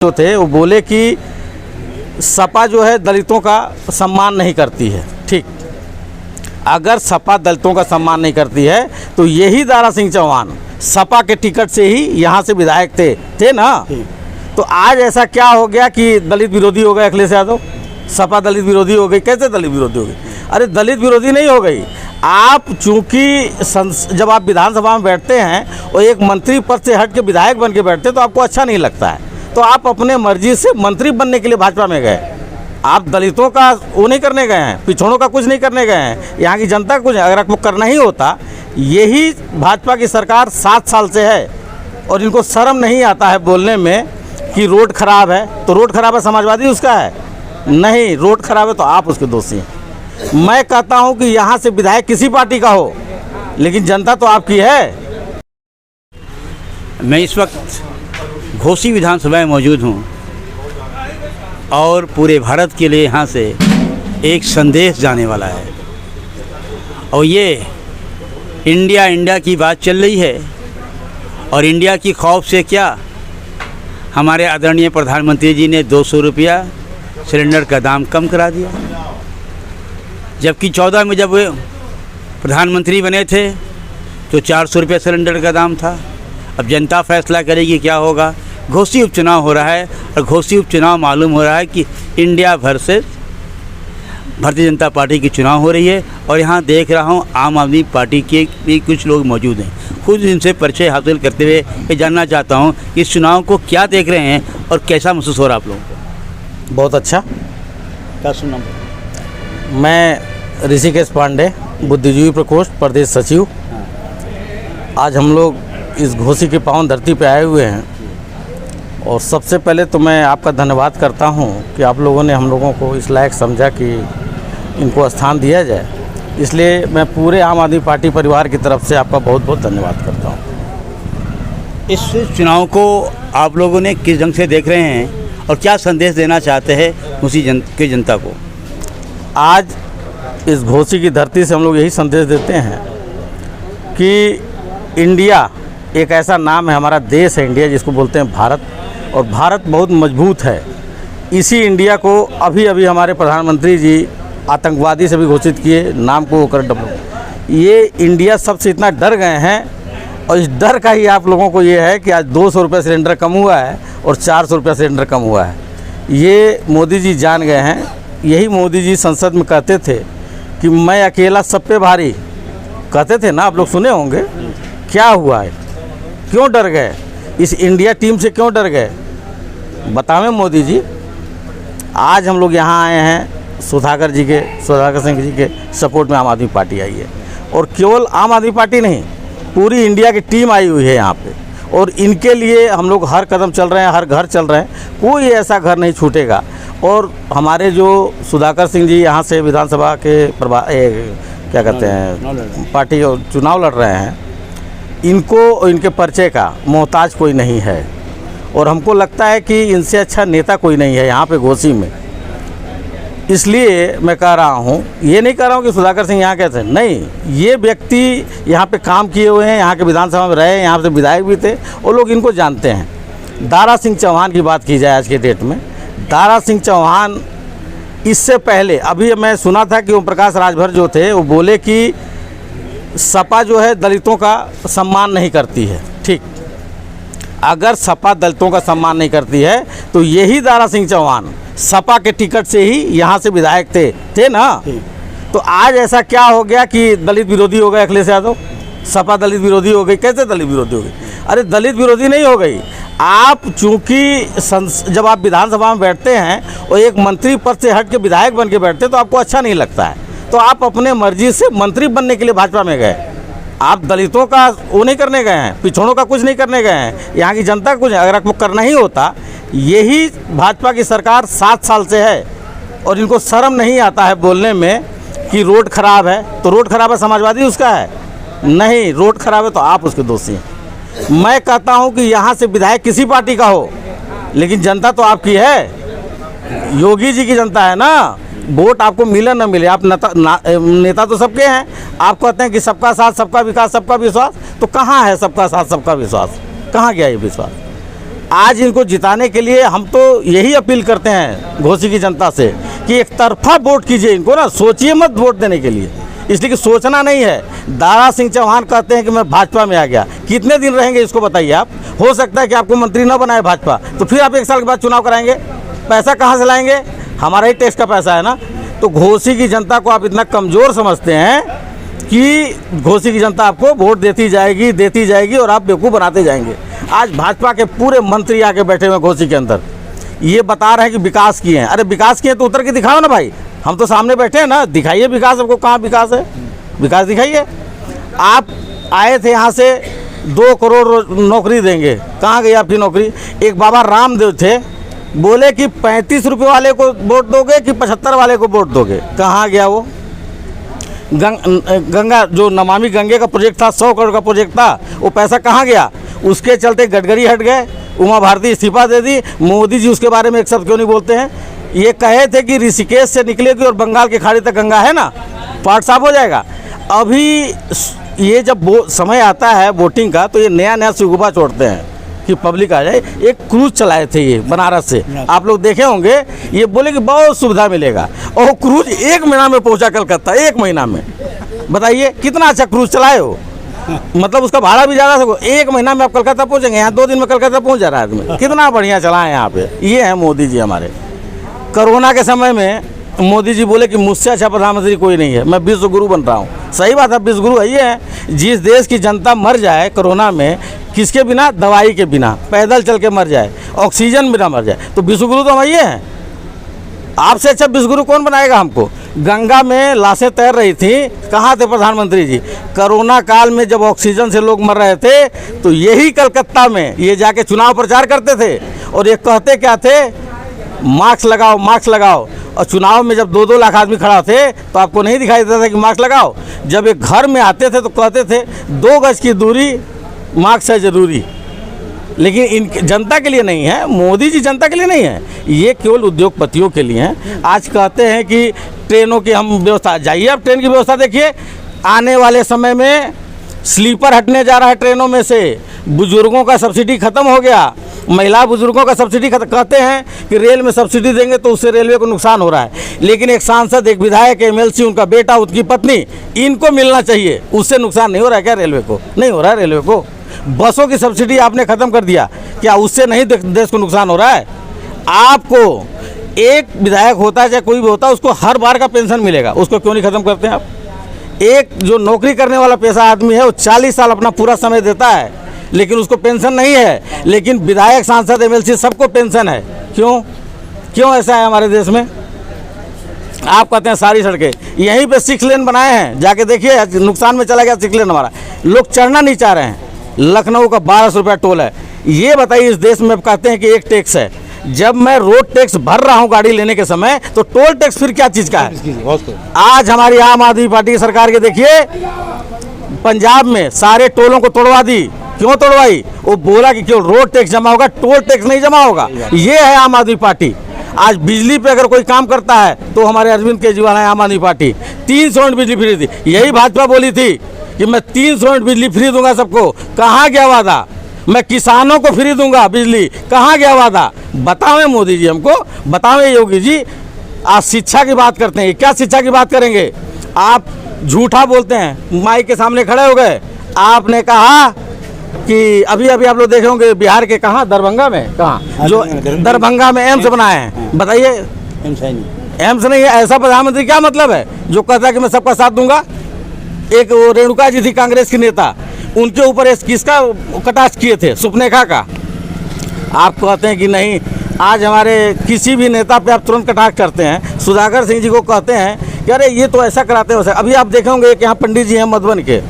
जो थे वो बोले कि सपा जो है दलितों का सम्मान नहीं करती है। ठीक, अगर सपा दलितों का सम्मान नहीं करती है तो यही दारा सिंह चौहान सपा के टिकट से ही यहाँ से विधायक थे ना। तो आज ऐसा क्या हो गया कि दलित विरोधी हो गए अखिलेश यादव, सपा दलित विरोधी हो गई। कैसे दलित विरोधी हो गई? अरे दलित विरोधी नहीं हो गई, आप चूंकि जब आप विधानसभा में बैठते हैं और एक मंत्री पद से हट के विधायक बन के बैठते हैं तो आपको अच्छा नहीं लगता है, तो आप अपने मर्जी से मंत्री बनने के लिए भाजपा में गए। आप दलितों का वो नहीं करने गए हैं, पिछड़ों का कुछ नहीं करने गए हैं, यहाँ की जनता का कुछ। अगर आपको करना ही होता, यही भाजपा की सरकार 7 साल से है और इनको शर्म नहीं आता है बोलने में कि रोड खराब है। तो रोड खराब है समाजवादी उसका है? नहीं, रोड खराब है तो आप उसके दोषी हैं। मैं कहता हूं कि यहाँ से विधायक किसी पार्टी का हो, लेकिन जनता तो आपकी है। मैं इस वक्त घोसी विधानसभा में मौजूद हूँ और पूरे भारत के लिए यहाँ से एक संदेश जाने वाला है। और ये इंडिया की बात चल रही है और इंडिया की खौफ से क्या हमारे आदरणीय प्रधानमंत्री जी ने 200 रुपया सिलेंडर का दाम कम करा दिया, जबकि 14 में जब प्रधानमंत्री बने थे तो 400 रुपये सिलेंडर का दाम था। अब जनता फैसला करेगी क्या होगा। घोसी उपचुनाव हो रहा है और घोसी उपचुनाव मालूम हो रहा है कि India versus Bharatiya Janata party की चुनाव हो रही है। और यहाँ देख रहा हूँ आम आदमी पार्टी के भी कुछ लोग मौजूद हैं। खुद इनसे परिचय हासिल करते हुए ये जानना चाहता हूँ कि इस चुनाव को क्या देख रहे हैं और कैसा महसूस हो रहा है आप लोगों को? बहुत अच्छा। क्या सुना? मैं ऋषिकेश पांडे, बुद्धिजीवी प्रकोष्ठ प्रदेश सचिव। आज हम लोग इस घोसी की पावन धरती पे आए हुए हैं और सबसे पहले तो मैं आपका धन्यवाद करता हूं कि आप लोगों ने हम लोगों को इस लायक समझा कि इनको स्थान दिया जाए। इसलिए मैं पूरे आम आदमी पार्टी परिवार की तरफ से आपका बहुत बहुत धन्यवाद करता हूं। इस चुनाव को आप लोगों ने किस ढंग से देख रहे हैं और क्या संदेश देना चाहते हैं घोसी की जनता को? आज इस घोसी की धरती से हम लोग यही संदेश देते हैं कि इंडिया एक ऐसा नाम है, हमारा देश है इंडिया, जिसको बोलते हैं भारत, और भारत बहुत मजबूत है। इसी इंडिया को अभी अभी हमारे प्रधानमंत्री जी आतंकवादी से भी घोषित किए, नाम को कर डब्ल्यू। ये इंडिया सबसे इतना डर गए हैं और इस डर का ही आप लोगों को ये है कि आज 200 रुपये सिलेंडर कम हुआ है और 400 रुपये सिलेंडर कम हुआ है। ये मोदी जी जान गए हैं। यही मोदी जी संसद में कहते थे कि मैं अकेला सब पे भारी, कहते थे ना, आप लोग सुने होंगे। क्या हुआ है? क्यों डर गए? इस इंडिया टीम से क्यों डर गए? बतावें मोदी जी। आज हम लोग यहाँ आए हैं सुधाकर सिंह जी के सपोर्ट में आम आदमी पार्टी आई है, और केवल आम आदमी पार्टी नहीं, पूरी इंडिया की टीम आई हुई है यहाँ पे, और इनके लिए हम लोग हर कदम चल रहे हैं, हर घर चल रहे हैं, कोई ऐसा घर नहीं छूटेगा। और हमारे जो सुधाकर सिंह जी यहाँ से विधानसभा के क्या कहते हैं पार्टी चुनाव लड़ रहे हैं, इनको इनके परिचय का मोहताज कोई नहीं है, और हमको लगता है कि इनसे अच्छा नेता कोई नहीं है यहाँ पे घोसी में। इसलिए मैं कह रहा हूँ, ये नहीं कह रहा हूँ कि सुधाकर सिंह यहाँ कैसे, नहीं, ये व्यक्ति यहाँ पे काम किए हुए हैं, यहाँ के विधानसभा में रहे, यहाँ से विधायक भी थे, और लोग इनको जानते हैं। दारा सिंह चौहान की बात की जाए आज के डेट में, दारा सिंह चौहान इससे पहले अभी मैं सुना था कि ओम प्रकाश राजभर जो थे वो बोले कि सपा जो है दलितों का सम्मान नहीं करती है। ठीक, अगर सपा दलितों का सम्मान नहीं करती है तो यही दारा सिंह चौहान सपा के टिकट से ही यहाँ से विधायक थे ना। तो आज ऐसा क्या हो गया कि दलित विरोधी हो गए अखिलेश यादव, सपा दलित विरोधी हो गई। कैसे दलित विरोधी हो गई? अरे दलित विरोधी नहीं हो गई, आप चूंकि जब आप विधानसभा में बैठते हैं और एक मंत्री पद से हट के विधायक बन के बैठते हैं तो आपको अच्छा नहीं लगता है, तो आप अपने मर्जी से मंत्री बनने के लिए भाजपा में गए। आप दलितों का वो नहीं करने गए हैं, पिछड़ों का कुछ नहीं करने गए हैं, यहाँ की जनता का कुछ। अगर आपको करना ही होता, यही भाजपा की सरकार 7 साल से है और इनको शर्म नहीं आता है बोलने में कि रोड खराब है। तो रोड खराब है समाजवादी उसका है? नहीं, रोड खराब है तो आप उसके दोषी हैं। मैं कहता हूँ कि यहाँ से विधायक किसी पार्टी का हो, लेकिन जनता तो आपकी है, योगी जी की जनता है ना। वोट आपको मिले न मिले, आप नेता तो सबके हैं। आप कहते हैं कि सबका साथ सबका विकास सबका विश्वास, तो कहाँ है सबका साथ सबका विश्वास? कहाँ गया ये विश्वास? आज इनको जिताने के लिए हम तो यही अपील करते हैं घोसी की जनता से कि एक तरफा वोट कीजिए इनको, ना सोचिए मत वोट देने के लिए, इसलिए कि सोचना नहीं है। दारा सिंह चौहान कहते हैं कि मैं भाजपा में आ गया, कितने दिन रहेंगे इसको बताइए आप। हो सकता है कि आपको मंत्री न बनाए भाजपा, तो फिर आप 1 साल के बाद चुनाव कराएंगे, पैसा कहाँ से लाएंगे? हमारा ही टैक्स का पैसा है ना। तो घोसी की जनता को आप इतना कमज़ोर समझते हैं कि घोसी की जनता आपको वोट देती जाएगी और आप बेवकूफ़ बनाते जाएंगे। आज भाजपा के पूरे मंत्री आके बैठे हुए घोसी के अंदर, ये बता रहे हैं कि विकास किए हैं। अरे विकास किए तो उतर के दिखाओ ना भाई, हम तो सामने बैठे हैं ना, दिखाइए विकास। आपको कहाँ विकास है? विकास दिखाइए। आप आए थे यहाँ से 2 करोड़ नौकरी देंगे, कहाँ गई आपकी नौकरी? एक बाबा रामदेव थे, बोले कि 35 रुपये वाले को वोट दोगे कि 75 वाले को वोट दोगे, कहाँ गया वो? गंगा जो नमामि गंगे का प्रोजेक्ट था, 100 करोड़ का प्रोजेक्ट था, वो पैसा कहाँ गया? उसके चलते गडकरी हट गए, उमा भारती इस्तीफा दे दी, मोदी जी उसके बारे में एक शब्द क्यों नहीं बोलते हैं? ये कहे थे कि ऋषिकेश से निकलेगी और बंगाल की खाड़ी तक गंगा है ना, पार्ट साफ हो जाएगा। अभी ये जब वो समय आता है वोटिंग का, तो ये नया सुगुबा छोड़ते हैं कि पब्लिक आ जाए। एक क्रूज चलाए थे ये बनारस से, आप लोग देखे होंगे, ये बोले कि बहुत सुविधा मिलेगा, और क्रूज 1 महीना में पहुंचा कलकत्ता, 1 महीना में। बताइए कितना अच्छा क्रूज चलाए हो, मतलब उसका भाड़ा भी ज़्यादा सको, 1 महीना में आप कलकत्ता पहुंचेंगे। यहाँ 2 दिन में कलकत्ता पहुंच जा रहा है आदमी, कितना बढ़िया चला है यहाँ पे। ये है मोदी जी हमारे। कोरोना के समय में मोदी जी बोले कि मुझसे अच्छा प्रधानमंत्री कोई नहीं है, मैं विश्व गुरु बन रहा हूँ। सही बात है, विश्व गुरु है ये है। जिस देश की जनता मर जाए कोरोना में, किसके बिना? दवाई के बिना, पैदल चल के मर जाए, ऑक्सीजन बिना मर जाए, तो विश्व गुरु तो हम ये हैं। आपसे अच्छा विश्व गुरु कौन बनाएगा हमको? गंगा में लाशें तैर रही थी, कहाँ थे प्रधानमंत्री जी? कोरोना काल में जब ऑक्सीजन से लोग मर रहे थे, तो यही कलकत्ता में ये जाके चुनाव प्रचार करते थे, और ये कहते क्या थे? मास्क लगाओ, मास्क लगाओ। और चुनाव में जब 2-2 लाख आदमी खड़ा थे, तो आपको नहीं दिखाई देता था कि मास्क लगाओ? जब एक घर में आते थे तो कहते थे 2 गज की दूरी, मास्क है ज़रूरी। लेकिन इन जनता के लिए नहीं है, मोदी जी जनता के लिए नहीं है, ये केवल उद्योगपतियों के लिए हैं। आज कहते हैं कि ट्रेनों की हम व्यवस्था, जाइए आप ट्रेन की व्यवस्था देखिए, आने वाले समय में स्लीपर हटने जा रहा है ट्रेनों में से, बुजुर्गों का सब्सिडी ख़त्म हो गया, महिला बुजुर्गों का सब्सिडी खत्म। कहते हैं कि रेल में सब्सिडी देंगे तो उससे रेलवे को नुकसान हो रहा है, लेकिन एक सांसद, एक विधायक, MLC, उनका बेटा, उसकी पत्नी, इनको मिलना चाहिए, उससे नुकसान नहीं हो रहा है क्या रेलवे को? नहीं हो रहा है रेलवे को। बसों की सब्सिडी आपने ख़त्म कर दिया, क्या उससे नहीं देश को नुकसान हो रहा है? आपको एक विधायक होता है चाहे कोई भी होता है, उसको हर बार का पेंशन मिलेगा, उसको क्यों नहीं ख़त्म करते हैं आप? एक जो नौकरी करने वाला पैसा आदमी है, वो 40 साल अपना पूरा समय देता है, लेकिन उसको पेंशन नहीं है। लेकिन विधायक, सांसद, MLC सबको पेंशन है। क्यों ऐसा है हमारे देश में? आप कहते हैं सारी सड़कें, यहीं पे 6 लेन बनाए हैं, जाके देखिए, नुकसान में चला गया 6 लेन हमारा। लोग चढ़ना नहीं चाह रहे हैं। लखनऊ का 1200 रुपया टोल है। ये बताइए, इस देश में कहते हैं कि एक टैक्स है। जब मैं रोड टैक्स भर रहा हूँ गाड़ी लेने के समय, तो टोल टैक्स फिर क्या चीज़ का है? आज हमारी आम आदमी पार्टी की सरकार के देखिए, पंजाब में सारे टोलों को तोड़वा दी। क्यों तोड़वाई? वो बोला कि केवल रोड टैक्स जमा होगा, टोल टैक्स नहीं जमा होगा। ये है आम आदमी पार्टी। आज बिजली पे अगर कोई काम करता है तो हमारे अरविंद केजरीवाल है, आम आदमी पार्टी 300 यूनिट बिजली फ्री दी। यही भाजपा बोली थी कि मैं 300 यूनिट बिजली फ्री दूंगा सबको, कहाँ गया वादा? मैं किसानों को फ्री दूंगा बिजली, कहाँ गया वादा? बतावें मोदी जी हमको, बतावें योगी जी। आज शिक्षा की बात करते हैं, क्या शिक्षा की बात करेंगे? आप झूठा बोलते हैं, माइक के सामने खड़े हो गए, आपने कहा कि अभी आप लोग देखे होंगे बिहार के कहाँ, दरभंगा में, कहाँ जो दरभंगा में एम्स बनाए हैं, बताइए। एम्स नहीं है, ऐसा प्रधानमंत्री क्या मतलब है जो कहता है कि मैं सबका साथ दूंगा? एक वो रेणुका जी थी कांग्रेस की नेता, उनके ऊपर किसका कटाक्ष किए थे? सुपनेखा का। आप कहते हैं कि नहीं, आज हमारे किसी भी नेता पे आप तुरंत कटाक्ष करते हैं। सुधाकर सिंह जी को कहते हैं कि अरे ये तो ऐसा कराते हैं वैसा। अभी आप देखे होंगे कि यहाँ पंडित जी हैं मधुबन के,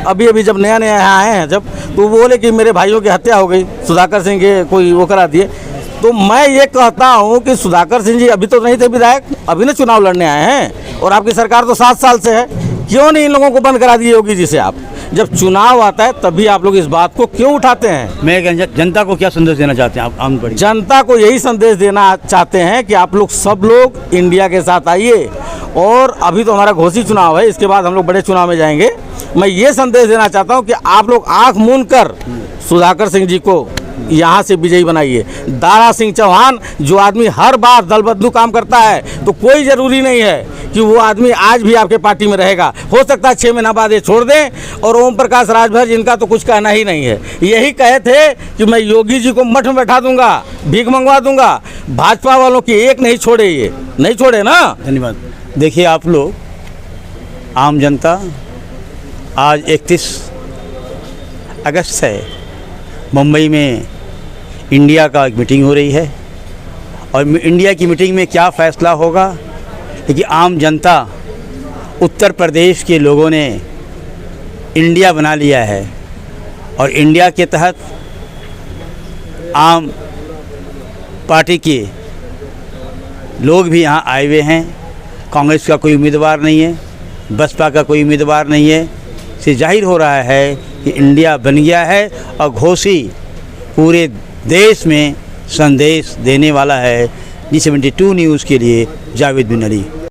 अभी जब नया यहाँ आए हैं जब, तो बोले कि मेरे भाइयों की हत्या हो गई, सुधाकर सिंह के कोई वो करा दिए। तो मैं ये कहता हूँ कि सुधाकर सिंह जी अभी तो नहीं थे विधायक, अभी ना चुनाव लड़ने आए हैं, और आपकी सरकार तो 7 साल से है। क्यों नहीं इन लोगों को बंद करा दिए योगी जी से? आप जब चुनाव आता है तभी आप लोग इस बात को क्यों उठाते हैं? मैं जनता को क्या संदेश देना चाहते हैं आप? आम पड़ी जनता को यही संदेश देना चाहते हैं कि आप लोग सब लोग इंडिया के साथ आइए। और अभी तो हमारा घोसी चुनाव है, इसके बाद हम लोग बड़े चुनाव में जाएंगे। मैं ये संदेश देना चाहता हूँ कि आप लोग आँख मूंद कर सुधाकर सिंह जी को यहाँ से विजयी बनाइए। दारा सिंह चौहान जो आदमी हर बार दल बदलू काम करता है, तो कोई ज़रूरी नहीं है कि वो आदमी आज भी आपके पार्टी में रहेगा। हो सकता है 6 महीना बाद ये छोड़ दें। और ओम प्रकाश राजभर जिनका तो कुछ कहना ही नहीं है, यही कहे थे कि मैं योगी जी को मठ में बैठा दूंगा, भीख मंगवा दूंगा। भाजपा वालों की एक नहीं छोड़े, ये नहीं छोड़े ना। धन्यवाद। देखिए आप लोग, आम जनता, आज 31 अगस्त है, मुंबई में इंडिया का एक मीटिंग हो रही है और इंडिया की मीटिंग में क्या फ़ैसला होगा, क्योंकि आम जनता, उत्तर प्रदेश के लोगों ने इंडिया बना लिया है और इंडिया के तहत आम पार्टी के लोग भी यहाँ आए हुए हैं। कांग्रेस का कोई उम्मीदवार नहीं है, बसपा का कोई उम्मीदवार नहीं है। इससे जाहिर हो रहा है कि इंडिया बन गया है और घोसी पूरे देश में संदेश देने वाला है। G72 न्यूज़ के लिए जावेद बिन अली।